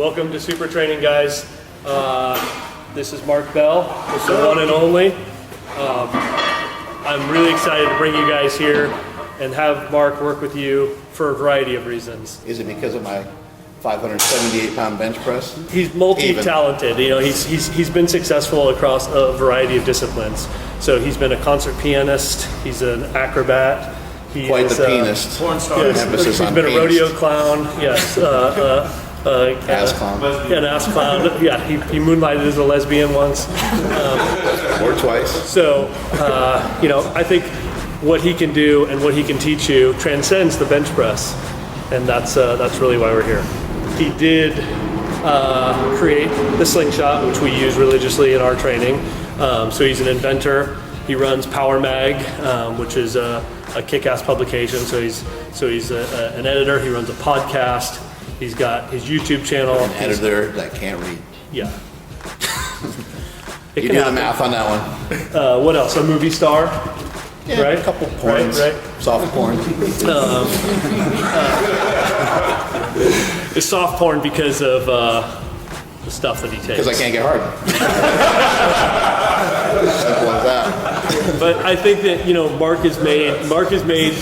Welcome to Super Training, guys. This is Mark Bell, the one and only. I'm really excited to bring you guys here and have Mark work with you for a variety of reasons. Is it because of my 578-pound bench press? He's multi-talented. You know, he's been successful across a variety of disciplines. So he's been a concert pianist. He's an acrobat. Quite the pianist. Porn star. Yes, he's been a rodeo clown. Yes. Ass clown. An ass clown. Yeah, he moonlighted as a lesbian once. Or twice. So, you know, I think what he can do and what he can teach you transcends the bench press, and that's really why we're here. He did create the slingshot, which we use religiously in our training. So he's an inventor. He runs Power Mag, which is a kick-ass publication. So he's an editor. He runs a podcast. He's got his YouTube channel. An editor that can't read. Yeah. You do the math on that one. What else? A movie star. Yeah, right? A couple porns. Right. Soft porn. It's soft porn because of the stuff that he takes. Because I can't get hard. Simple as that. But I think that, you know, Mark has made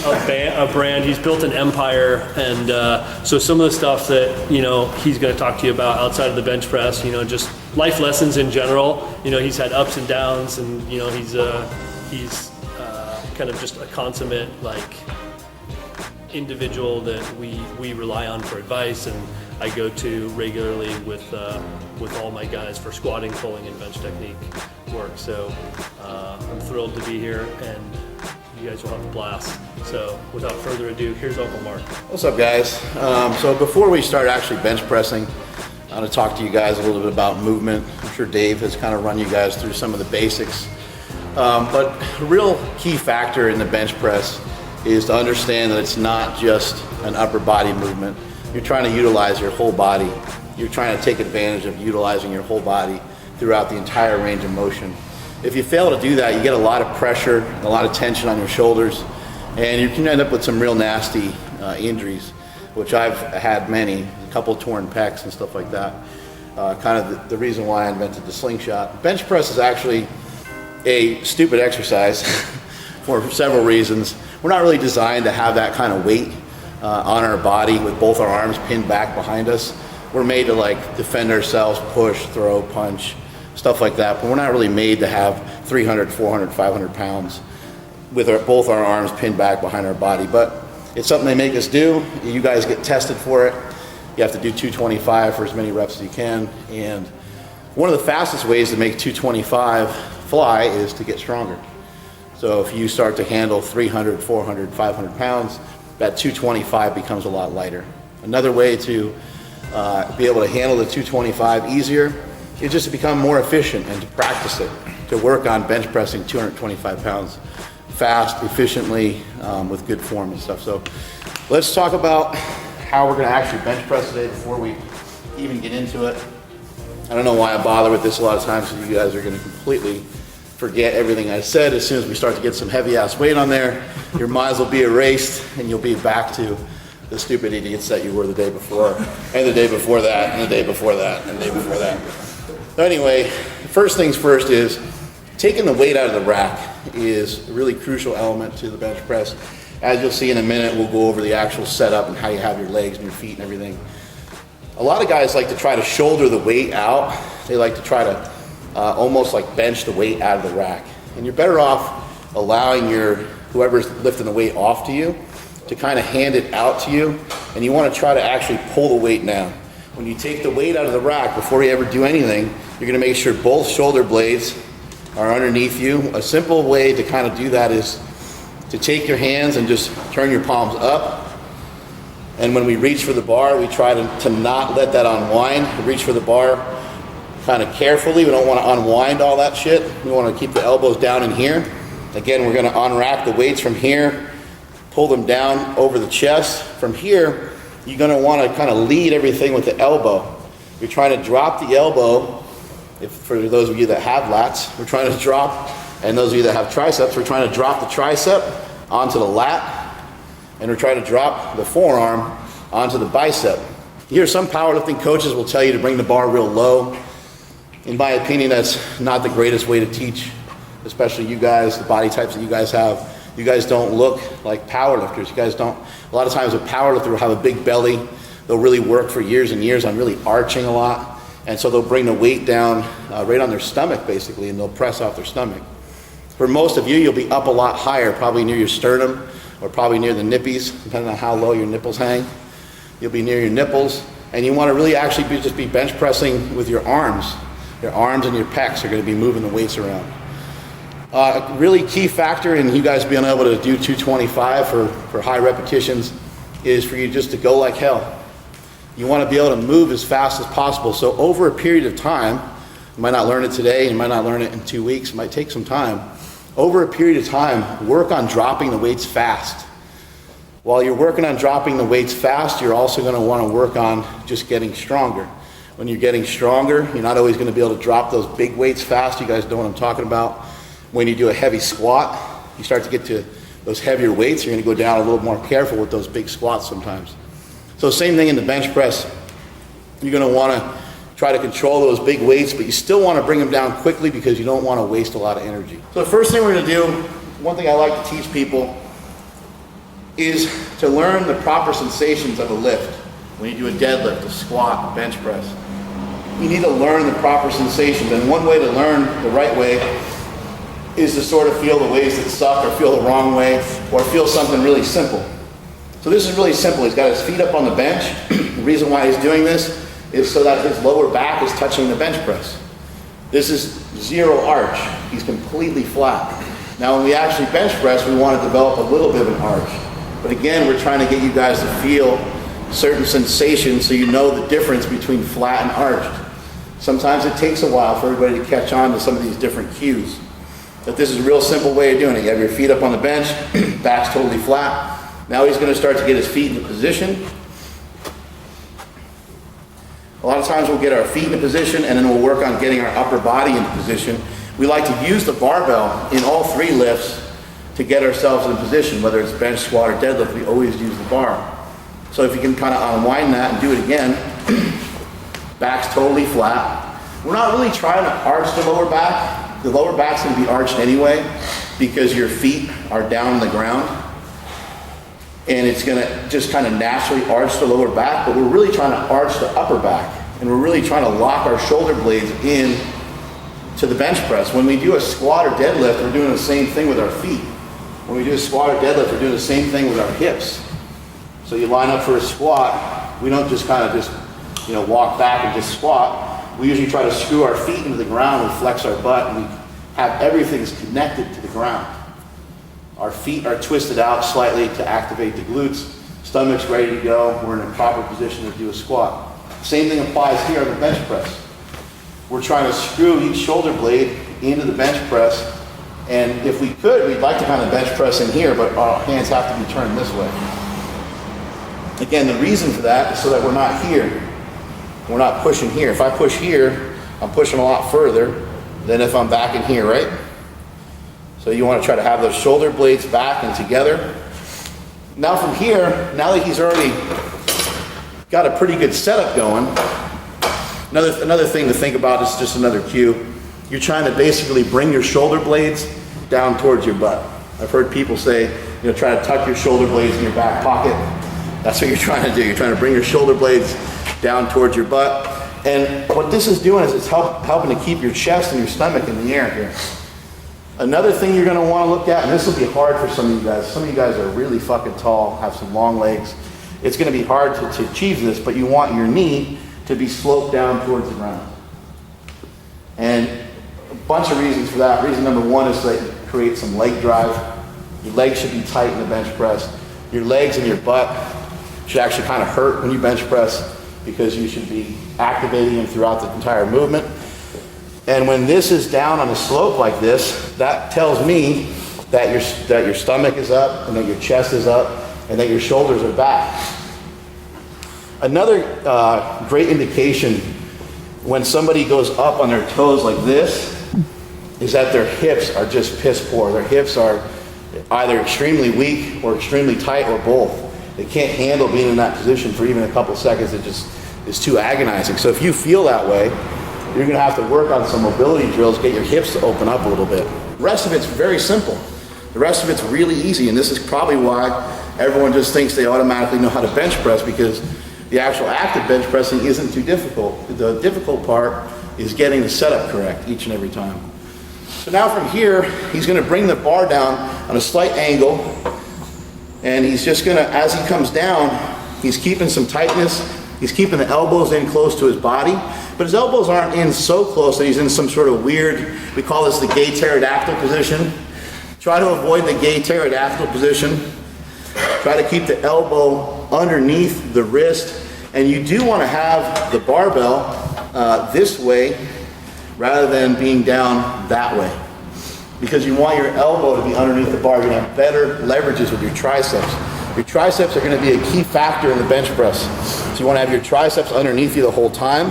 a brand. He's built an empire, and so some of the stuff that, you know, he's going to talk to you about outside of the bench press, you know, just life lessons in general. You know, he's had ups and downs, and you know, he's kind of just a consummate individual that we rely on for advice, and I go to regularly with all my guys for squatting, pulling, and bench technique work. So I'm thrilled to be here, and you guys will have a blast. So without further ado, here's Uncle Mark. What's up, guys? So before we start actually bench pressing, I want to talk to you guys a little bit about movement. I'm sure Dave has kind of run you guys through some of the basics. But a real key factor in the bench press is to understand that it's not just an upper body movement. You're trying to utilize your whole body. You're trying to take advantage of utilizing your whole body throughout the entire range of motion. If you fail to do that, you get a lot of pressure, a lot of tension on your shoulders, and you can end up with some real nasty injuries, which I've had many, a couple torn pecs and stuff like that. Kind of the reason why I invented the slingshot. Bench press is actually a stupid exercise for several reasons. We're not really designed to have that kind of weight on our body with both our arms pinned back behind us. We're made to defend ourselves, push, throw, punch, stuff like that, but we're not really made to have 300, 400, 500 pounds with both our arms pinned back behind our body. But it's something they make us do. You guys get tested for it. You have to do 225 for as many reps as you can, and one of the fastest ways to make 225 fly is to get stronger. So if you start to handle 300, 400, 500 pounds, that 225 becomes a lot lighter. Another way to be able to handle the 225 easier is just to become more efficient and to practice it, to work on bench pressing 225 pounds fast, efficiently, with good form and stuff. So let's talk about how we're gonna actually bench press today before we even get into it. I don't know why I bother with this a lot of times, because you guys are gonna completely forget everything I said. As soon as we start to get some heavy ass weight on there, your minds will be erased and you'll be back to the stupid idiots that you were the day before, and the day before that, and the day before that, and the day before that. So anyway, first things first is taking the weight out of the rack is a really crucial element to the bench press. As you'll see in a minute, we'll go over the actual setup and how you have your legs and your feet and everything. A lot of guys like to try to shoulder the weight out. They like to try to almost bench the weight out of the rack. And you're better off allowing whoever's lifting the weight off to you to kind of hand it out to you, and you want to try to actually pull the weight down. When you take the weight out of the rack, before you ever do anything, you're going to make sure both shoulder blades are underneath you. A simple way to kind of do that is to take your hands and just turn your palms up. And when we reach for the bar, we try to not let that unwind. We reach for the bar kind of carefully. We don't want to unwind all that shit. We want to keep the elbows down in here. Again, we're going to unrack the weights from here, pull them down over the chest. From here, you're going to want to kind of lead everything with the elbow. You're trying to drop the elbow. For those of you that have lats, we're trying to drop, and those of you that have triceps, we're trying to drop the tricep onto the lat, and we're trying to drop the forearm onto the bicep. You hear some powerlifting coaches will tell you to bring the bar real low. In my opinion, that's not the greatest way to teach, especially you guys, the body types that you guys have. You guys don't look like powerlifters. You guys don't, a lot of times a powerlifter will have a big belly. They'll really work for years and years on really arching a lot. And so they'll bring the weight down right on their stomach basically, and they'll press off their stomach. For most of you, you'll be up a lot higher, probably near your sternum or probably near the nippies, depending on how low your nipples hang. You'll be near your nipples, and you want to really actually just be bench pressing with your arms. Your arms and your pecs are going to be moving the weights around. A really key factor in you guys being able to do 225 for high repetitions is for you just to go like hell. You want to be able to move as fast as possible. So over a period of time, you might not learn it today, you might not learn it in 2 weeks, it might take some time. Over a period of time, work on dropping the weights fast. While you're working on dropping the weights fast, you're also going to want to work on just getting stronger. When you're getting stronger, you're not always going to be able to drop those big weights fast. You guys know what I'm talking about. When you do a heavy squat, you start to get to those heavier weights, you're going to go down a little more careful with those big squats sometimes. So same thing in the bench press. You're going to want to try to control those big weights, but you still want to bring them down quickly because you don't want to waste a lot of energy. So the first thing we're going to do, one thing I like to teach people, is to learn the proper sensations of a lift. When you do a deadlift, a squat, a bench press, you need to learn the proper sensations. And one way to learn the right way is to sort of feel the ways that suck or feel the wrong way or feel something really simple. So this is really simple. He's got his feet up on the bench. The reason why he's doing this is so that his lower back is touching the bench press. This is zero arch. He's completely flat. Now when we actually bench press, we want to develop a little bit of an arch. But again, we're trying to get you guys to feel certain sensations so you know the difference between flat and arched. Sometimes it takes a while for everybody to catch on to some of these different cues. But this is a real simple way of doing it. You have your feet up on the bench, back's totally flat. Now he's going to start to get his feet into position. A lot of times we'll get our feet into position and then we'll work on getting our upper body into position. We like to use the barbell in all three lifts to get ourselves in position, whether it's bench, squat, or deadlift, we always use the bar. So if you can kind of unwind that and do it again, back's totally flat. We're not really trying to arch the lower back. The lower back's going to be arched anyway because your feet are down on the ground. And it's going to just kind of naturally arch the lower back, but we're really trying to arch the upper back. And we're really trying to lock our shoulder blades in to the bench press. When we do a squat or deadlift, we're doing the same thing with our feet. When we do a squat or deadlift, we're doing the same thing with our hips. So you line up for a squat, we don't just kind of just, walk back and just squat. We usually try to screw our feet into the ground, we flex our butt, and we have everything's connected to the ground. Our feet are twisted out slightly to activate the glutes. Stomach's ready to go. We're in a proper position to do a squat. Same thing applies here on the bench press. We're trying to screw each shoulder blade into the bench press. And if we could, we'd like to kind of bench press in here, but our hands have to be turned this way. Again, the reason for that is so that we're not here. We're not pushing here. If I push here, I'm pushing a lot further than if I'm back in here, right? So you want to try to have those shoulder blades back and together. Now from here, now that he's already got a pretty good setup going, another thing to think about is just another cue. You're trying to basically bring your shoulder blades down towards your butt. I've heard people say, try to tuck your shoulder blades in your back pocket. That's what you're trying to do. You're trying to bring your shoulder blades down towards your butt. And what this is doing is it's helping to keep your chest and your stomach in the air here. Another thing you're going to want to look at, and this will be hard for some of you guys. Some of you guys are really fucking tall, have some long legs. It's going to be hard to achieve this, but you want your knee to be sloped down towards the ground. And a bunch of reasons for that. Reason number one is to create some leg drive. Your legs should be tight in the bench press. Your legs and your butt should actually kind of hurt when you bench press because you should be activating them throughout the entire movement. And when this is down on a slope like this, that tells me that your stomach is up and that your chest is up and that your shoulders are back. Another great indication when somebody goes up on their toes like this is that their hips are just piss poor. Their hips are either extremely weak or extremely tight or both. They can't handle being in that position for even a couple seconds. It just is too agonizing. So if you feel that way, you're gonna have to work on some mobility drills, get your hips to open up a little bit. The rest of it's very simple. The rest of it's really easy, and this is probably why everyone just thinks they automatically know how to bench press, because the actual act of bench pressing isn't too difficult. The difficult part is getting the setup correct each and every time. So now from here, he's gonna bring the bar down on a slight angle, and he's just gonna, as he comes down, he's keeping some tightness. He's keeping the elbows in close to his body, but his elbows aren't in so close that he's in some sort of weird, we call this the gay pterodactyl position. Try to avoid the gay pterodactyl position. Try to keep the elbow underneath the wrist, and you do want to have the barbell this way rather than being down that way, because you want your elbow to be underneath the bar. You're going to have better leverages with your triceps. Your triceps are going to be a key factor in the bench press. So you want to have your triceps underneath you the whole time.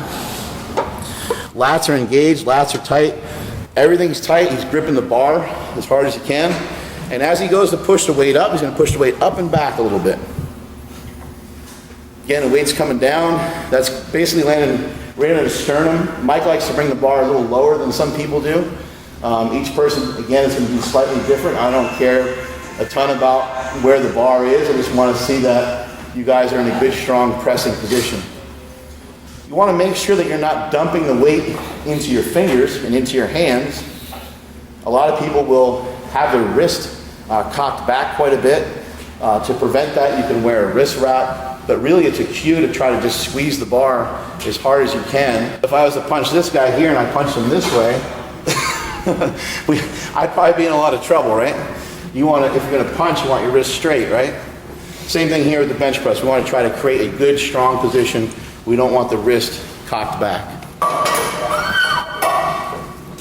Lats are engaged, lats are tight. Everything's tight. He's gripping the bar as hard as he can. And as he goes to push the weight up, he's going to push the weight up and back a little bit. Again, the weight's coming down. That's basically landing right in his sternum. Mike likes to bring the bar a little lower than some people do. Each person, again, is going to be slightly different. I don't care a ton about where the bar is. I just want to see that you guys are in a good, strong pressing position. You want to make sure that you're not dumping the weight into your fingers and into your hands. A lot of people will have their wrist cocked back quite a bit. To prevent that, you can wear a wrist wrap, but really it's a cue to try to just squeeze the bar as hard as you can. If I was to punch this guy here and I punched him this way, I'd probably be in a lot of trouble, right? You want to, if you're going to punch, you want your wrist straight, right? Same thing here with the bench press. We want to try to create a good, strong position. We don't want the wrist cocked back.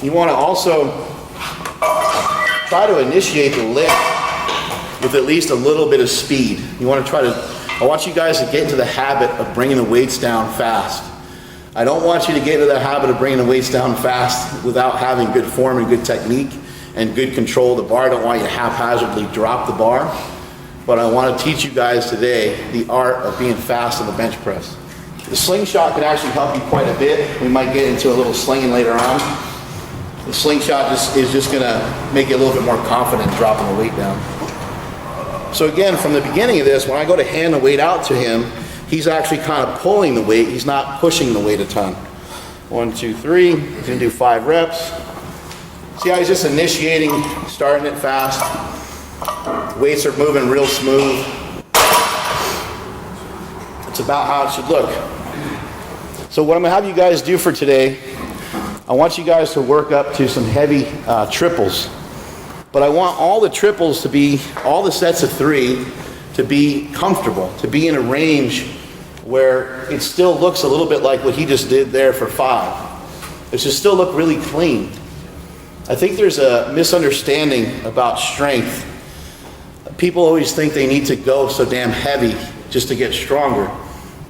You want to also try to initiate the lift with at least a little bit of speed. You want to try to, I want you guys to get into the habit of bringing the weights down fast. I don't want you to get into the habit of bringing the weights down fast without having good form and good technique and good control of the bar. I don't want you to haphazardly drop the bar, but I want to teach you guys today the art of being fast on the bench press. The slingshot can actually help you quite a bit. We might get into a little slinging later on. The slingshot is just going to make you a little bit more confident dropping the weight down. So again, from the beginning of this, when I go to hand the weight out to him, he's actually kind of pulling the weight. He's not pushing the weight a ton. 1, 2, 3. He's going to do 5 reps. See how he's just initiating, starting it fast. Weights are moving real smooth. It's about how it should look. So what I'm going to have you guys do for today, I want you guys to work up to some heavy triples. But I want all the triples to be, all the sets of 3 to be comfortable, to be in a range where it still looks a little bit like what he just did there for 5. It should still look really clean. I think there's a misunderstanding about strength. People always think they need to go so damn heavy just to get stronger.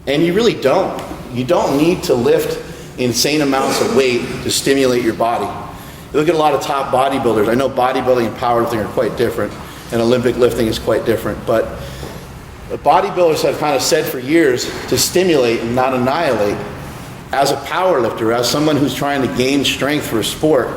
And you really don't. You don't need to lift insane amounts of weight to stimulate your body. You look at a lot of top bodybuilders. I know bodybuilding and powerlifting are quite different, and Olympic lifting is quite different, but bodybuilders have kind of said for years to stimulate and not annihilate. As a powerlifter, as someone who's trying to gain strength for a sport,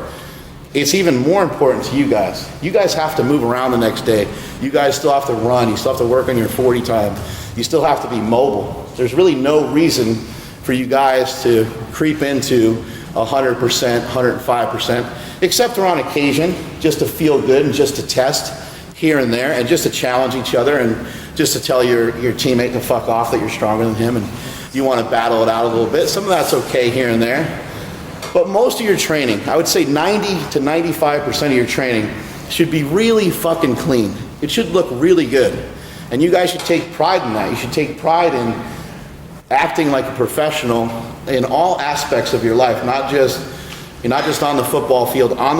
it's even more important to you guys. You guys have to move around the next day. You guys still have to run. You still have to work on your 40 time. You still have to be mobile. There's really no reason for you guys to creep into 100%, 105%, except for on occasion, just to feel good and just to test here and there and just to challenge each other and just to tell your teammate to fuck off that you're stronger than him and you want to battle it out a little bit. Some of that's okay here and there. But most of your training, I would say 90 to 95% of your training should be really fucking clean. It should look really good. And you guys should take pride in that. You should take pride in acting like a professional in all aspects of your life, you're not just on the football field, off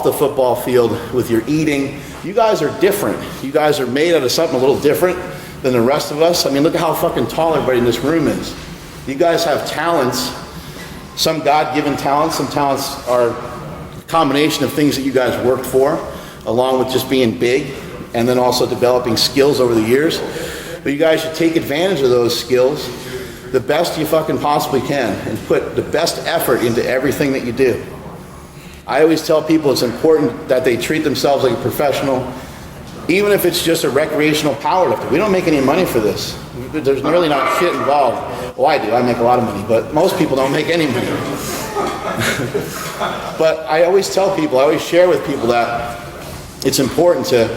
the football field with your eating. You guys are different. You guys are made out of something a little different than the rest of us. I mean, look at how fucking tall everybody in this room is. You guys have talents, some God-given talents. Some talents are a combination of things that you guys worked for, along with just being big, and then also developing skills over the years. But you guys should take advantage of those skills the best you fucking possibly can and put the best effort into everything that you do. I always tell people it's important that they treat themselves like a professional, even if it's just a recreational powerlifter. We don't make any money for this. There's really not shit involved. Well, I do. I make a lot of money, but most people don't make any money. But I always tell people, I always share with people that it's important to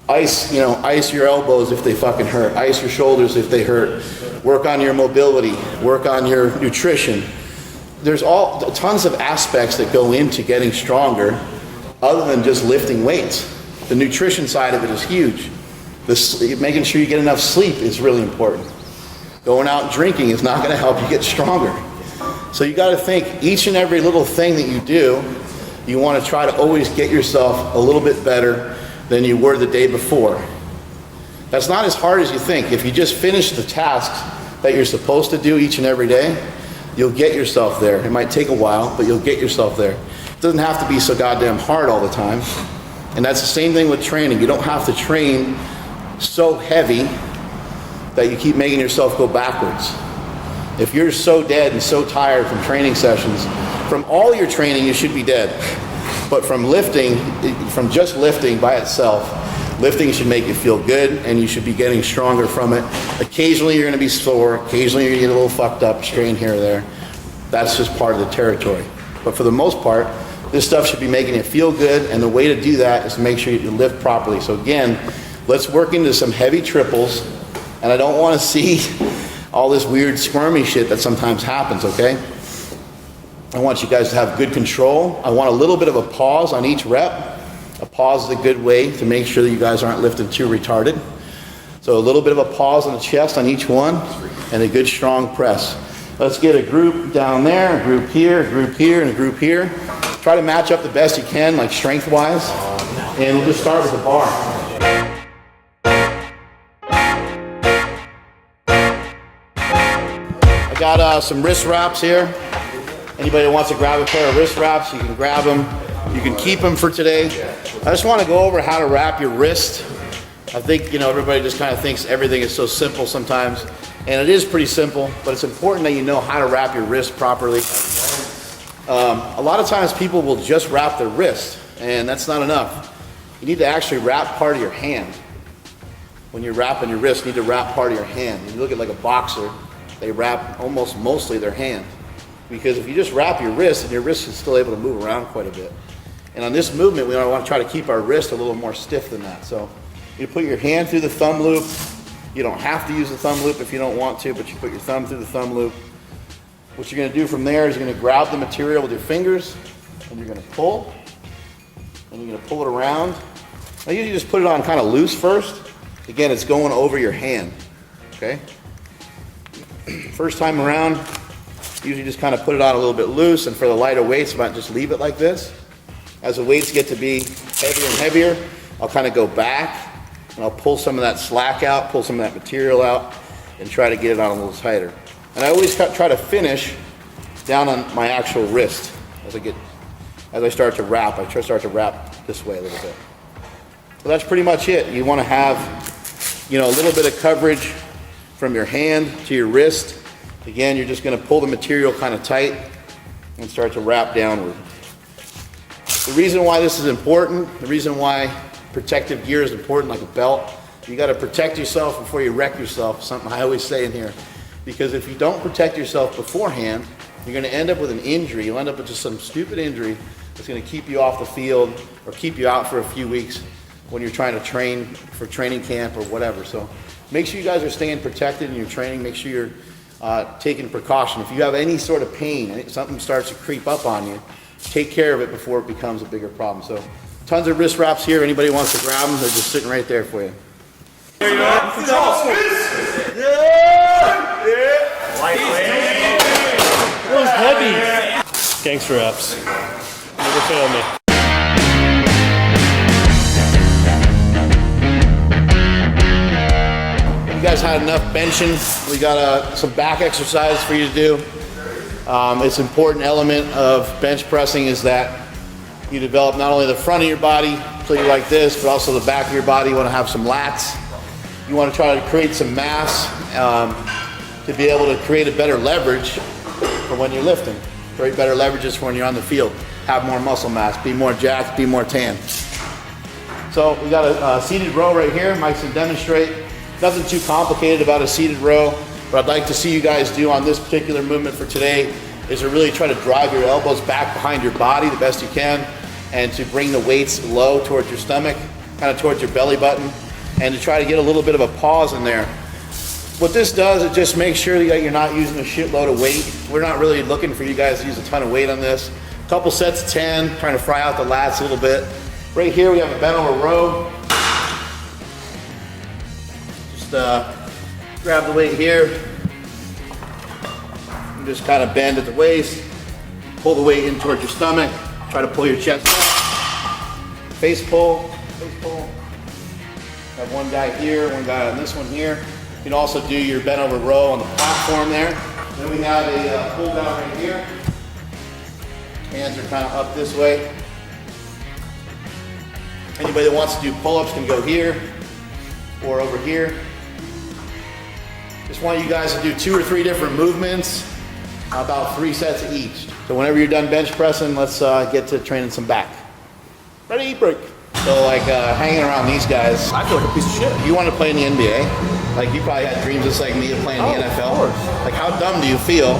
ice your elbows if they fucking hurt, ice your shoulders if they hurt, work on your mobility, work on your nutrition. There's tons of aspects that go into getting stronger other than just lifting weights. The nutrition side of it is huge. Making sure you get enough sleep is really important. Going out drinking is not going to help you get stronger. So you got to think each and every little thing that you do, you want to try to always get yourself a little bit better than you were the day before. That's not as hard as you think. If you just finish the tasks that you're supposed to do each and every day, you'll get yourself there. It might take a while, but you'll get yourself there. It doesn't have to be so goddamn hard all the time. And that's the same thing with training. You don't have to train so heavy that you keep making yourself go backwards. If you're so dead and so tired from training sessions, from all your training you should be dead. But from just lifting by itself, lifting should make you feel good and you should be getting stronger from it. Occasionally you're going to be sore, occasionally you're going to get a little fucked up, strain here or there. That's just part of the territory. But for the most part, this stuff should be making you feel good, and the way to do that is to make sure you lift properly. So again, let's work into some heavy triples, and I don't want to see all this weird squirmy shit that sometimes happens, okay? I want you guys to have good control. I want a little bit of a pause on each rep. A pause is a good way to make sure that you guys aren't lifting too retarded. So a little bit of a pause on the chest on each one, and a good strong press. Let's get a group down there, a group here, and a group here. Try to match up the best you can, like strength-wise, and we'll just start with the bar. I got some wrist wraps here. Anybody that wants to grab a pair of wrist wraps, you can grab them. You can keep them for today. I just want to go over how to wrap your wrist. I think, everybody just kind of thinks everything is so simple sometimes, and it is pretty simple, but it's important that you know how to wrap your wrist properly. A lot of times people will just wrap their wrist, and that's not enough. You need to actually wrap part of your hand. When you're wrapping your wrist, you need to wrap part of your hand. When you look at like a boxer, they wrap mostly their hand. Because if you just wrap your wrist, and your wrist is still able to move around quite a bit. And on this movement, we want to try to keep our wrist a little more stiff than that. So you put your hand through the thumb loop. You don't have to use the thumb loop if you don't want to, but you put your thumb through the thumb loop. What you're going to do from there is you're going to grab the material with your fingers, and you're going to pull, and you're going to pull it around. I usually just put it on kind of loose first. Again, it's going over your hand, okay? First time around, usually just kind of put it on a little bit loose, and for the lighter weights, I might just leave it like this. As the weights get to be heavier and heavier, I'll kind of go back, and I'll pull some of that slack out, pull some of that material out, and try to get it on a little tighter. And I always try to finish down on my actual wrist as I start to wrap. I start to wrap this way a little bit. So that's pretty much it. You want to have, a little bit of coverage from your hand to your wrist. Again, you're just going to pull the material kind of tight and start to wrap downward. The reason why this is important, the reason why protective gear is important, like a belt, you got to protect yourself before you wreck yourself, something I always say in here. Because if you don't protect yourself beforehand, you're going to end up with an injury. You'll end up with just some stupid injury that's going to keep you off the field or keep you out for a few weeks when you're trying to train for training camp or whatever. So make sure you guys are staying protected in your training. Make sure you're taking precaution. If you have any sort of pain, something starts to creep up on you, take care of it before it becomes a bigger problem. So tons of wrist wraps here. Anybody wants to grab them, they're just sitting right there for you. There you are. It was heavy. Gangster reps. Never fail me. You guys had enough benching. We got some back exercises for you to do. It's an important element of bench pressing is that you develop not only the front of your body, so you like this, but also the back of your body, you want to have some lats. You want to try to create some mass to be able to create a better leverage for when you're lifting. Create better leverages for when you're on the field. Have more muscle mass, be more jacked, be more tan. So we got a seated row right here. Mike's gonna demonstrate. Nothing too complicated about a seated row. What I'd like to see you guys do on this particular movement for today is to really try to drive your elbows back behind your body the best you can, and to bring the weights low towards your stomach, kind of towards your belly button, and to try to get a little bit of a pause in there. What this does, it just makes sure that you're not using a shitload of weight. We're not really looking for you guys to use a ton of weight on this. A couple sets of 10, trying to fry out the lats a little bit. Right here we have a bent over row. Just grab the weight here. And just kind of bend at the waist. Pull the weight in towards your stomach. Try to pull your chest up. Face pull, face pull. Have one guy here, one guy on this one here. You can also do your bent over row on the platform there. Then we have a pull down right here. Hands are kind of up this way. Anybody that wants to do pull-ups can go here or over here. Just want you guys to do 2 or 3 different movements, about 3 sets of each. So whenever you're done bench pressing, let's get to training some back. Ready, break. So like hanging around these guys. I feel like a piece of shit. You want to play in the NBA? Like you probably had dreams just like me of playing in the NFL. Of course. Like how dumb do you feel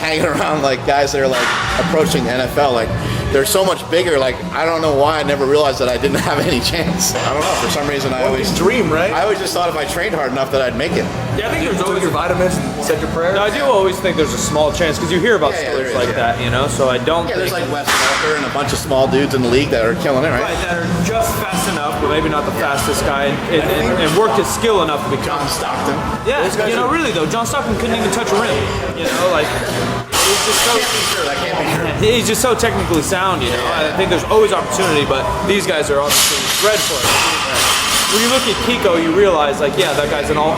hanging around like guys that are like approaching the NFL? Like they're so much bigger. Like I don't know why I never realized that I didn't have any chance. I don't know. For some reason I always dream, right? I always just thought if I trained hard enough that I'd make it. Yeah, I think there's Took always your vitamins and said your prayers. No, I do always think there's a small chance because you hear about Yeah, there stories is, like yeah. that, you know. So I don't. Yeah, there's think like Wes Walker and a bunch of small dudes in the league that are killing it, right? right, that are just fast enough, but maybe not the fastest guy, and work his skill enough to become. John Stockton. Yeah, Those guys you know, are- really though, John Stockton couldn't even touch a rim. You know, like he's just so. That can't be true. He's just so technically sound, you know. I think there's always opportunity, but these guys are obviously bred for it. When you look at Kiko, you realize, like, yeah, that guy's an all,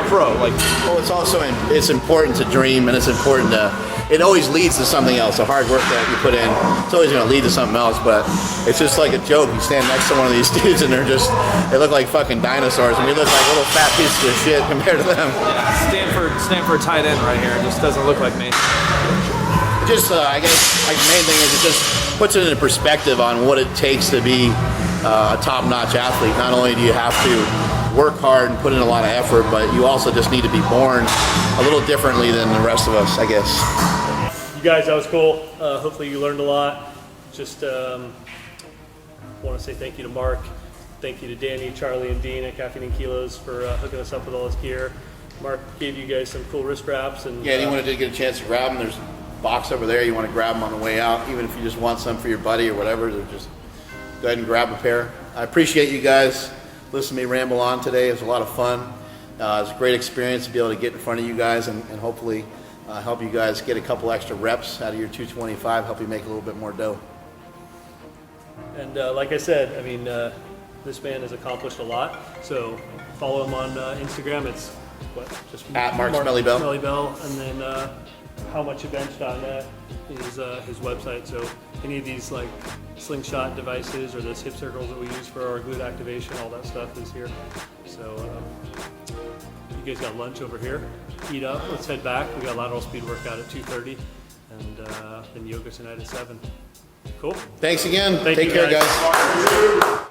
pro. Like, Well, it's also it's important to dream, and it's important to. It always leads to something else. The hard work that you put in, it's always going to lead to something else. But it's just like a joke. You stand next to one of these dudes, and they look like fucking dinosaurs, and we look like little fat pieces of shit compared to them. Stanford tight end right here. It just doesn't look like me. Just, I guess, like the main thing is it just puts it into perspective on what it takes to be a top-notch athlete. Not only do you have to work hard and put in a lot of effort, but you also just need to be born a little differently than the rest of us, I guess. You guys, that was cool. Hopefully you learned a lot. Just want to say thank you to Mark. Thank you to Danny, Charlie, and Dean at Caffeine and Kilos for hooking us up with all this gear. Mark gave you guys some cool wrist wraps. And Yeah, anyone who did get a chance to grab them, there's a box over there. You want to grab them on the way out, even if you just want some for your buddy or whatever, just go ahead and grab a pair. I appreciate you guys listening to me ramble on today. It was a lot of fun. It was a great experience to be able to get in front of you guys and hopefully help you guys get a couple extra reps out of your 225, help you make a little bit more dough. And like I said, I mean, this man has accomplished a lot. So follow him on Instagram. It's what? Just At Mark Smelly Bell. Smelly Bell. And then howmuchabench.net is his website. So any of these like slingshot devices or those hip circles that we use for our glute activation, all that stuff is here. So you guys got lunch over here. Eat up. Let's head back. We got lateral speed workout at 2:30, and then yoga tonight at 7. Cool. Thanks again. Thank Take you, care, guys. guys.